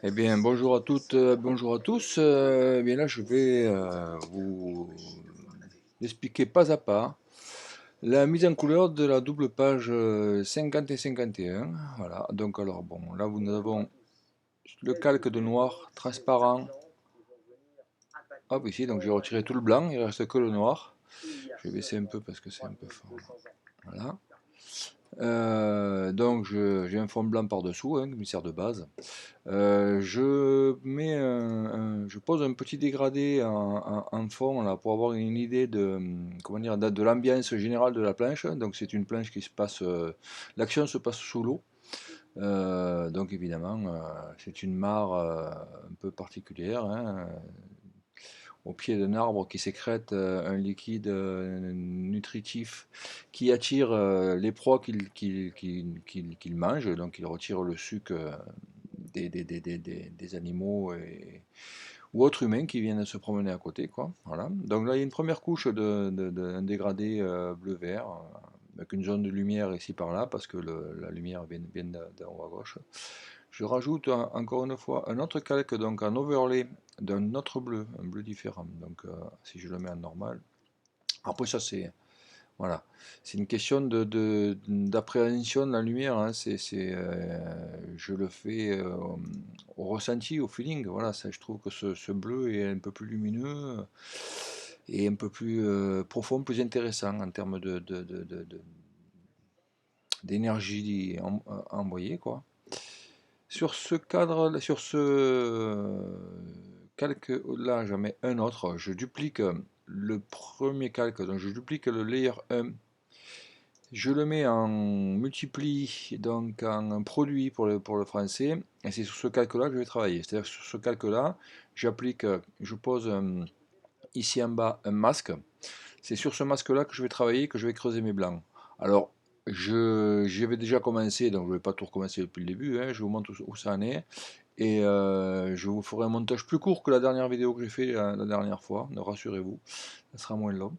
Eh bien, bonjour à toutes, bonjour à tous. Eh bien là, je vais vous expliquer pas à pas la mise en couleur de la double page 50 et 51. Voilà. Donc alors bon, là nous avons le calque de noir transparent. Hop ici, donc j'ai retiré tout le blanc, il reste que le noir. Je vais baisser un peu parce que c'est un peu fort. Voilà. Donc j'ai un fond blanc par dessous, hein, qui me sert de base. Je pose un petit dégradé en fond là pour avoir une idée de comment dire de l'ambiance générale de la planche. Donc c'est une planche qui se passe, l'action se passe sous l'eau. Donc évidemment, c'est une mare un peu particulière, hein, au pied d'un arbre qui sécrète un liquide nutritif qui attire les proies qu'il mange. Donc il retire le sucre des animaux ou autres humains qui viennent se promener à côté, quoi. Voilà. Donc là, il y a une première couche un dégradé bleu-vert, avec une zone de lumière ici par là, parce que la lumière vient d'en haut à gauche. Je rajoute encore une fois un autre calque, donc un overlay d'un autre bleu, un bleu différent. Donc si je le mets en normal. Après ça c'est voilà, c'est une question d'appréhension de la lumière, hein. Je le fais au ressenti, au feeling. Voilà, ça, je trouve que ce bleu est un peu plus lumineux et un peu plus profond, plus intéressant en termes d'énergie envoyée, quoi. Sur ce calque là, j'en mets un autre. Je duplique le premier calque, donc je duplique le layer 1. Je le mets en multiplie, donc en produit pour le français, et c'est sur ce calque-là que je vais travailler. C'est-à-dire que sur ce calque-là, je pose ici en bas un masque. C'est sur ce masque-là que je vais travailler, que je vais creuser mes blancs. Alors, j'y avais déjà commencé, donc je ne vais pas tout recommencer depuis le début, hein. Je vous montre où ça en est. Et je vous ferai un montage plus court que la dernière vidéo que j'ai fait la dernière fois, rassurez-vous, ça sera moins long.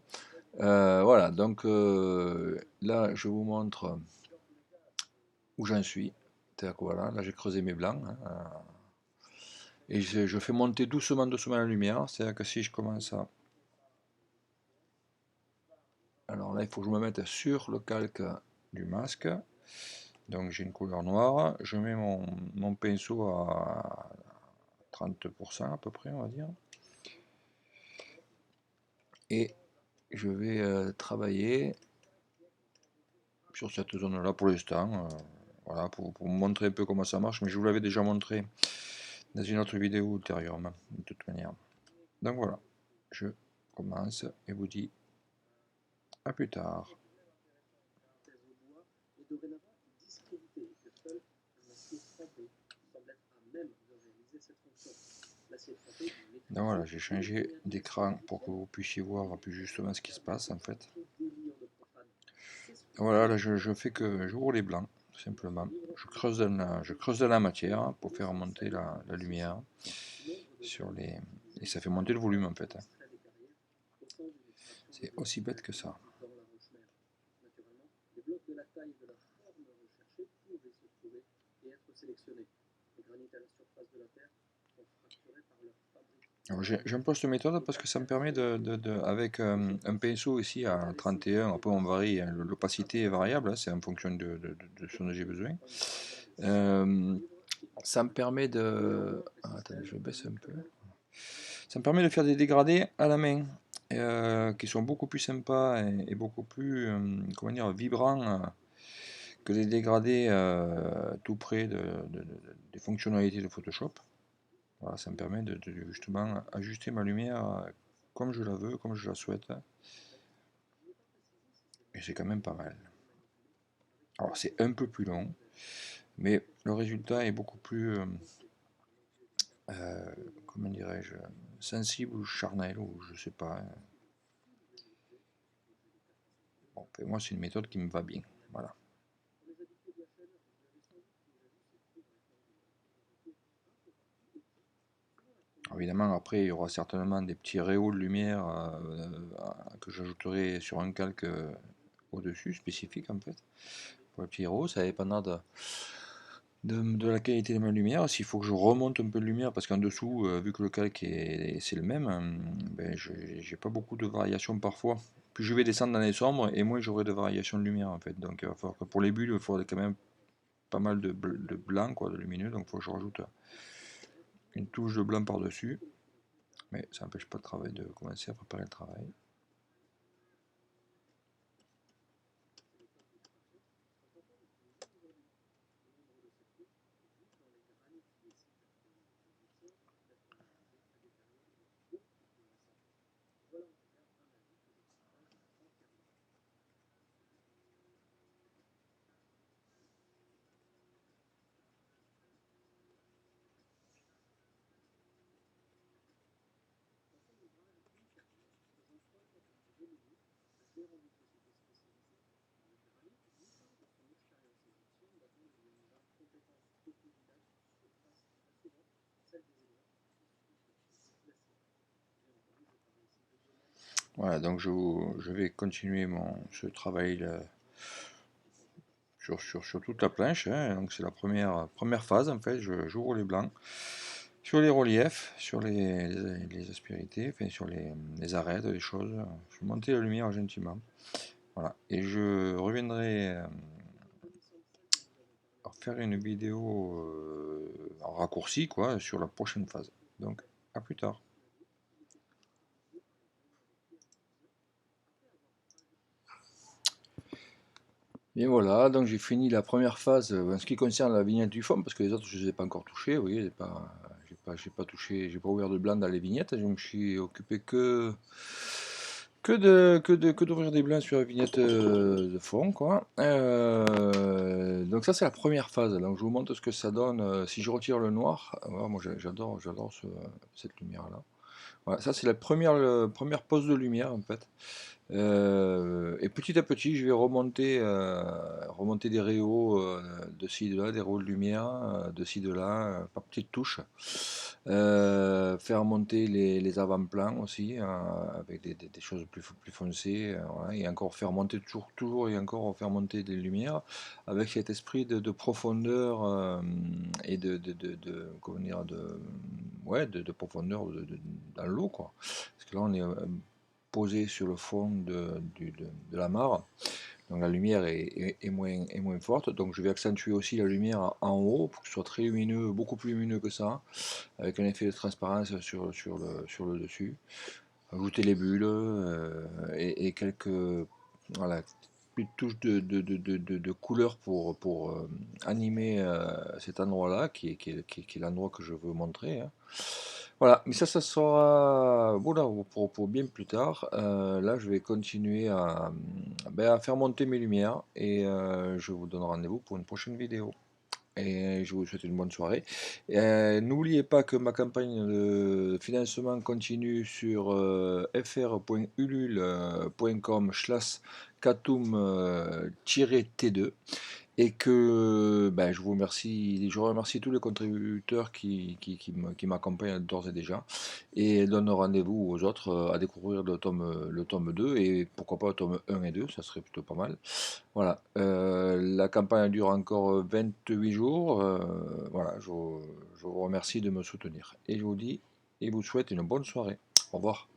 Voilà, donc là je vous montre où j'en suis. C'est-à-dire que voilà, là j'ai creusé mes blancs, hein, et je fais monter doucement, doucement la lumière. C'est-à-dire que si je commence à... Alors là il faut que je me mette sur le calque du masque. Donc j'ai une couleur noire, je mets mon pinceau à 30% à peu près, on va dire. Et je vais travailler sur cette zone-là pour l'instant. Voilà, pour vous montrer un peu comment ça marche, mais je vous l'avais déjà montré dans une autre vidéo ultérieurement, de toute manière. Donc voilà, je commence et vous dis à plus tard. Donc voilà, j'ai changé d'écran pour que vous puissiez voir plus justement ce qui se passe en fait. Voilà, là je fais que j'ouvre les blancs, tout simplement. Je creuse dans la matière pour faire monter la lumière sur les... Et ça fait monter le volume en fait. C'est aussi bête que ça. J'emploie cette méthode parce que ça me permet avec un pinceau ici à 31, après on varie, hein, l'opacité est variable, hein, c'est en fonction de ce dont j'ai besoin. Ça me permet de... Ah, attendez, je baisse un peu. Ça me permet de faire des dégradés à la main, qui sont beaucoup plus sympas et beaucoup plus, comment dire, vibrants que les dégradés tout près des fonctionnalités de Photoshop. Voilà, ça me permet de justement ajuster ma lumière comme je la veux, comme je la souhaite. Et c'est quand même pas mal. Alors c'est un peu plus long, mais le résultat est beaucoup plus, comment dirais-je, sensible ou charnel, ou je sais pas. Bon, moi c'est une méthode qui me va bien. Voilà. Alors, évidemment, après, il y aura certainement des petits rayons de lumière que j'ajouterai sur un calque au-dessus, spécifique en fait. Pour les petits héros, ça dépendra de la qualité de ma lumière. S'il faut que je remonte un peu de lumière, parce qu'en dessous, vu que le calque c'est le même, ben, j'ai pas beaucoup de variations parfois. Plus je vais descendre dans les sombres, et moins j'aurai de variations de lumière en fait. Donc il va falloir que pour les bulles, il faudrait quand même pas mal de blanc, quoi, de lumineux. Donc il faut que je rajoute une touche de blanc par-dessus. Mais ça n'empêche pas de commencer à préparer le travail. Voilà, donc je vais continuer ce travail là, sur toute la planche, hein. Donc c'est la première phase en fait. J'ouvre les blancs sur les reliefs, sur les aspérités, enfin sur les arêtes, les choses. Je vais monter la lumière gentiment. Voilà, et je reviendrai faire une vidéo en raccourci quoi sur la prochaine phase. Donc à plus tard. Et voilà, donc j'ai fini la première phase en ce qui concerne la vignette du fond, parce que les autres je ne les ai pas encore touchés, vous voyez, j'ai pas touché, j'ai pas ouvert de blanc dans les vignettes, je me suis occupé que d'ouvrir des blancs sur la vignette de fond, quoi. Donc ça c'est la première phase, donc je vous montre ce que ça donne si je retire le noir. Voilà, moi j'adore cette lumière-là. Voilà, ça c'est la première pose de lumière en fait. Et petit à petit, je vais remonter des réaux de ci, de là, des réaux de lumière de ci, de là, par petites touches. Faire monter les avant-plans aussi, avec des choses plus foncées, voilà, et encore faire monter toujours et encore faire monter des lumières, avec cet esprit de profondeur et comment dire, ouais, de profondeur dans l'eau, quoi. Parce que là, on est posé sur le fond de la mare. Donc la lumière est moins forte. Donc je vais accentuer aussi la lumière en haut pour que ce soit très lumineux, beaucoup plus lumineux que ça, avec un effet de transparence sur le dessus. Ajouter les bulles et quelques voilà, petites touches de couleur pour animer cet endroit-là, qui est l'endroit que je veux montrer, hein. Voilà, mais ça sera voilà, pour bien plus tard. Là, je vais continuer à faire monter mes lumières et je vous donne rendez-vous pour une prochaine vidéo. Et je vous souhaite une bonne soirée. N'oubliez pas que ma campagne de financement continue sur fr.ulule.com/katum-t2 et que ben, je remercie tous les contributeurs qui m'accompagnent d'ores et déjà et donne rendez-vous aux autres à découvrir le tome 2 et pourquoi pas le tome 1 et 2, ça serait plutôt pas mal. Voilà, la campagne dure encore 28 jours. Voilà, je vous remercie de me soutenir et je vous dis et vous souhaite une bonne soirée. Au revoir.